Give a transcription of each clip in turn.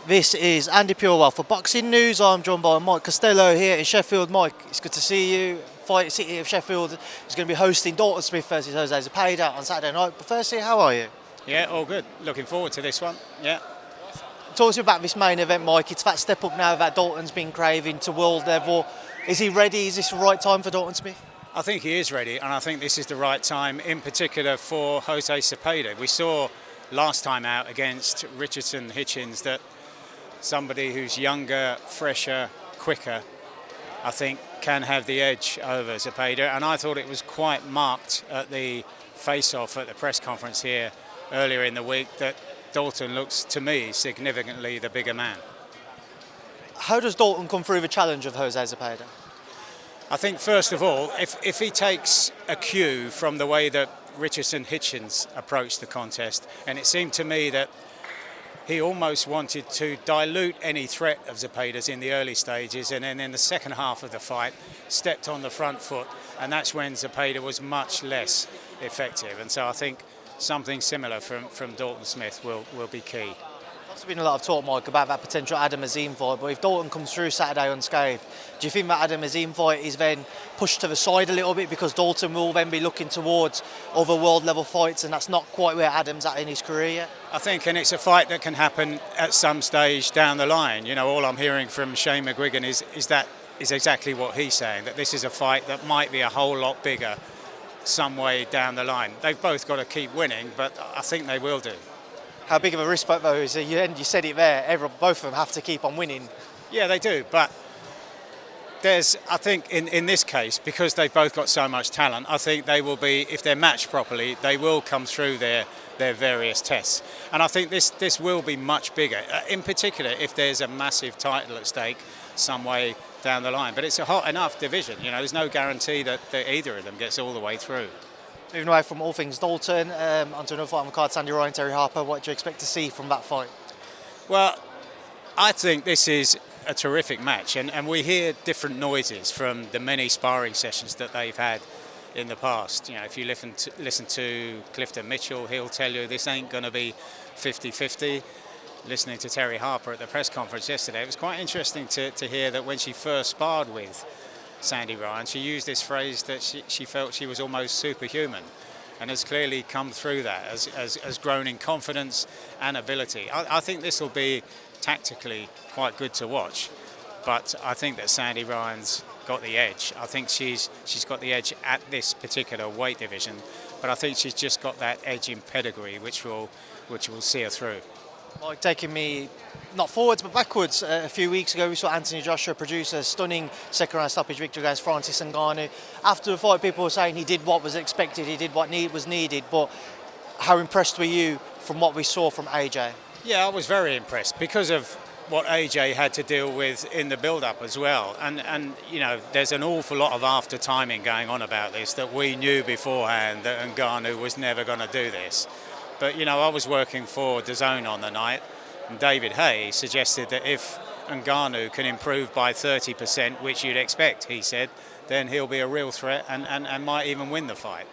This is Andi Purewal for Boxing News. I'm joined by Mike Costello here in Sheffield. Mike, it's good to see you. Fight City of Sheffield is going to be hosting Dalton Smith versus Joshua-Ngannou on Saturday night. But firstly, how are you? Yeah, all good. Looking forward to this one. Yeah. Talk to me about this main event, Mike. It's that step up now that Dalton's been craving to world level. Is he ready? Is this the right time for Dalton Smith? I think he is ready, and I think this is the right time, in particular for Joshua-Ngannou. We saw last time out against Richardson Hitchens that somebody who's younger, fresher, quicker, I think, can have the edge over Zepeda. And I thought it was quite marked at the face-off at the press conference here earlier in the week that Dalton looks, to me, significantly the bigger man. How does Dalton come through the challenge of Joshua-Ngannou? I think, first of all, if he takes a cue from the way that Richardson Hitchens approached the contest, and it seemed to me that he almost wanted to dilute any threat of Zepeda's in the early stages, and then in the second half of the fight stepped on the front foot, and that's when Zepeda was much less effective. And so I think something similar from Dalton Smith will be key. There's been a lot of talk, Mike, about that potential Adam Azim fight, but if Dalton comes through Saturday unscathed, do you think that Adam Azim fight is then pushed to the side a little bit because Dalton will then be looking towards other world level fights, and that's not quite where Adam's at in his career yet? I think, and it's a fight that can happen at some stage down the line. You know, all I'm hearing from Shane McGuigan is exactly what he's saying, that this is a fight that might be a whole lot bigger some way down the line. They've both got to keep winning, but I think they will do. How big of a risk though is it? You said it there, both of them have to keep on winning. Yeah, they do, but I think in this case, because they've both got so much talent, I think they will be, if they're matched properly, they will come through their various tests. And I think this will be much bigger, in particular if there's a massive title at stake some way down the line. But it's a hot enough division, you know, there's no guarantee that either of them gets all the way through. Moving away from all things Dalton, onto another fight on the card, Sandy Ryan, Terry Harper. What do you expect to see from that fight? Well, I think this is a terrific match, and we hear different noises from the many sparring sessions that they've had in the past. You know, if you listen to Clifton Mitchell, he'll tell you this ain't going to be 50-50. Listening to Terry Harper at the press conference yesterday, it was quite interesting to hear that when she first sparred with Sandy Ryan, she used this phrase that she felt she was almost superhuman, and has clearly come through that as grown in confidence and ability. I think this will be tactically quite good to watch, but I think that Sandy Ryan's got the edge. I think she's got the edge at this particular weight division, but I think she's just got that edge in pedigree which will see her through. Like, taking me not forwards but backwards, a few weeks ago we saw Anthony Joshua produce a stunning second round stoppage victory against Francis Ngannou. After the fight, people were saying he did what was expected, he did what was needed, but how impressed were you from what we saw from AJ? Yeah, I was very impressed because of what AJ had to deal with in the build-up as well. And you know, there's an awful lot of after-timing going on about this, that we knew beforehand that Ngannou was never going to do this. But, you know, I was working for DAZN on the night, and David Hay suggested that if Ngannou can improve by 30%, which you'd expect, he said, then he'll be a real threat and might even win the fight.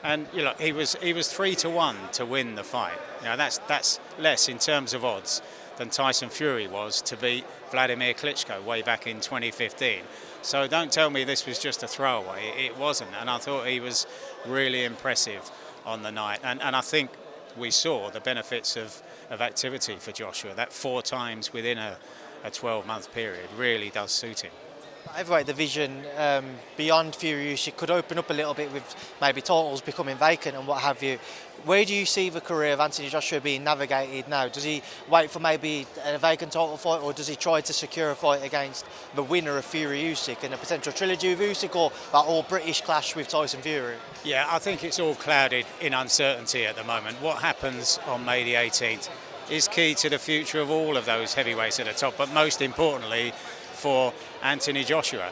And, you know, he was 3-1 to win the fight. You know, that's less in terms of odds than Tyson Fury was to beat Vladimir Klitschko way back in 2015. So don't tell me this was just a throwaway. It wasn't, and I thought he was really impressive on the night. And I think we saw the benefits of activity for Joshua. That 4 times within a 12-month period really does suit him. Heavyweight division beyond Fury Usyk could open up a little bit with maybe titles becoming vacant and what have you. Where do you see the career of Anthony Joshua being navigated now? Does he wait for maybe a vacant title fight, or does he try to secure a fight against the winner of Fury Usyk and a potential trilogy with Usyk, or that all-British clash with Tyson Fury? Yeah, I think it's all clouded in uncertainty at the moment. What happens on May the 18th is key to the future of all of those heavyweights at the top, but most importantly for Anthony Joshua.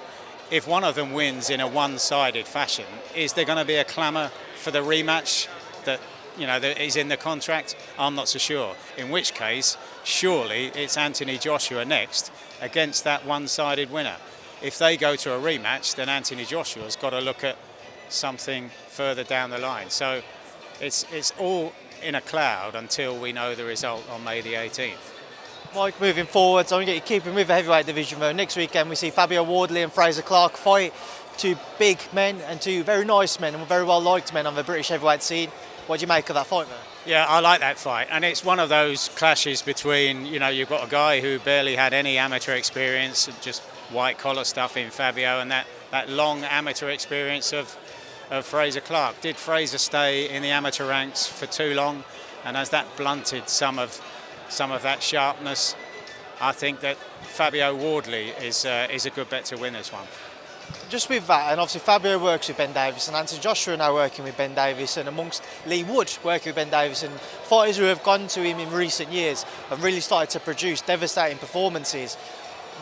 If one of them wins in a one-sided fashion, is there going to be a clamour for the rematch that, you know, that is in the contract? I'm not so sure. In which case, surely it's Anthony Joshua next against that one-sided winner. If they go to a rematch, then Anthony Joshua's got to look at something further down the line. So it's all in a cloud until we know the result on May the 18th. Mike, moving forwards, I'm going to get you keeping with the heavyweight division though. Next weekend we see Fabio Wardley and Fraser-Clarke fight, two big men and two very nice men and very well liked men on the British heavyweight scene. What do you make of that fight though? Yeah, I like that fight, and it's one of those clashes between, you've got a guy who barely had any amateur experience, just white collar stuff in Fabio, and that long amateur experience of Fraser-Clarke. Did Fraser stay in the amateur ranks for too long, and has that blunted some of that sharpness? I think that Fabio Wardley is a good bet to win this one. Just with that, and obviously Fabio works with Ben Davison, Anthony Joshua now working with Ben Davison, amongst Lee Wood working with Ben Davison, fighters who have gone to him in recent years and really started to produce devastating performances.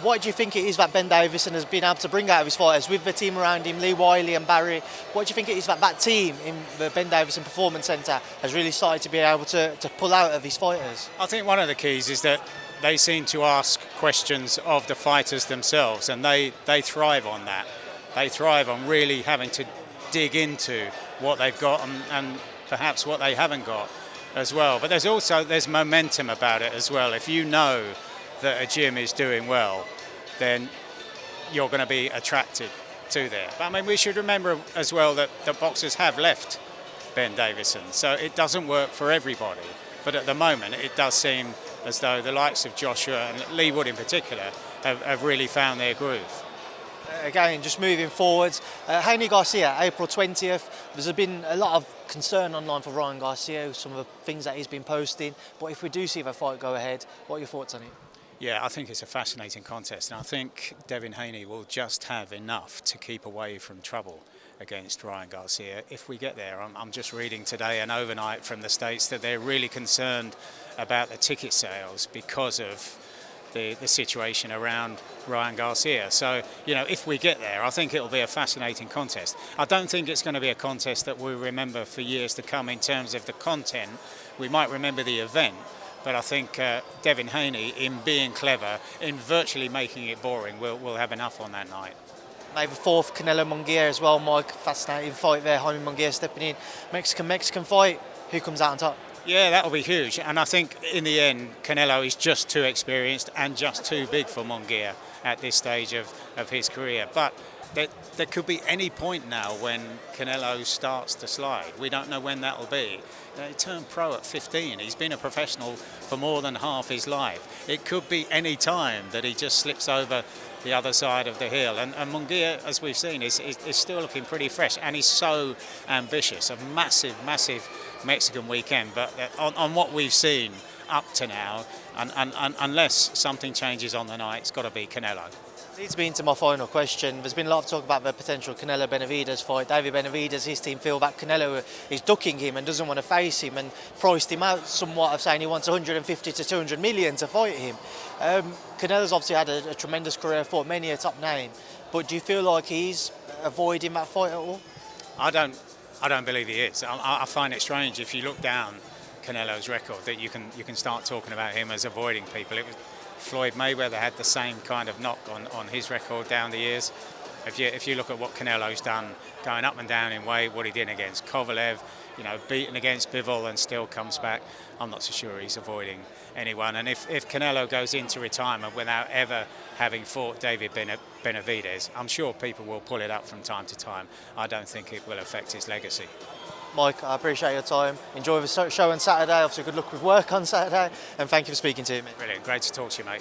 What do you think it is that Ben Davison has been able to bring out of his fighters with the team around him, Lee Wiley and Barry? What do you think it is that team in the Ben Davison Performance Centre has really started to be able to pull out of his fighters? I think one of the keys is that they seem to ask questions of the fighters themselves, and they thrive on that. They thrive on really having to dig into what they've got and perhaps what they haven't got as well. But there's momentum about it as well. If you know that a gym is doing well, then you're going to be attracted to there. But I mean, we should remember as well that the boxers have left Ben Davison, so it doesn't work for everybody. But at the moment, it does seem as though the likes of Joshua and Lee Wood in particular have really found their groove. Again, just moving forwards, Haney Garcia, April 20th. There's been a lot of concern online for Ryan Garcia, some of the things that he's been posting. But if we do see the fight go ahead, what are your thoughts on it? Yeah, I think it's a fascinating contest, and I think Devin Haney will just have enough to keep away from trouble against Ryan Garcia if we get there. I'm just reading today and overnight from the States that they're really concerned about the ticket sales because of the situation around Ryan Garcia. So, if we get there, I think it'll be a fascinating contest. I don't think it's going to be a contest that we'll remember for years to come in terms of the content. We might remember the event, but I think Devin Haney, in being clever, in virtually making it boring, will have enough on that night. May the 4th, Canelo Munguia as well, Mike. Fascinating fight there. Jaime Munguia stepping in. Mexican fight. Who comes out on top? Yeah, that'll be huge. And I think in the end, Canelo is just too experienced and just too big for Munguia at this stage of his career. But there could be any point now when Canelo starts to slide. We don't know when that'll be. He turned pro at 15. He's been a professional for more than half his life. It could be any time that he just slips over the other side of the hill. And Munguia, as we've seen, is still looking pretty fresh, and he's so ambitious. A massive Mexican weekend. But on what we've seen up to now, and unless something changes on the night, it's got to be Canelo. Leads me into my final question. There's been a lot of talk about the potential Canelo-Benavidez fight. David Benavidez, his team feel that Canelo is ducking him and doesn't want to face him, and priced him out somewhat of saying he wants 150 to 200 million to fight him. Canelo's obviously had a tremendous career, fought many a top name, but do you feel like he's avoiding that fight at all? I don't believe he is. I find it strange if you look down Canelo's record that you can start talking about him as avoiding people. It was Floyd Mayweather had the same kind of knock on his record down the years. If you look at what Canelo's done, going up and down in weight, what he did against Kovalev, beaten against Bivol and still comes back, I'm not so sure he's avoiding anyone. And if Canelo goes into retirement without ever having fought David Benavidez, I'm sure people will pull it up from time to time. I don't think it will affect his legacy. Mike, I appreciate your time. Enjoy the show on Saturday. Obviously, good luck with work on Saturday, and thank you for speaking to me. Brilliant. Great to talk to you, mate.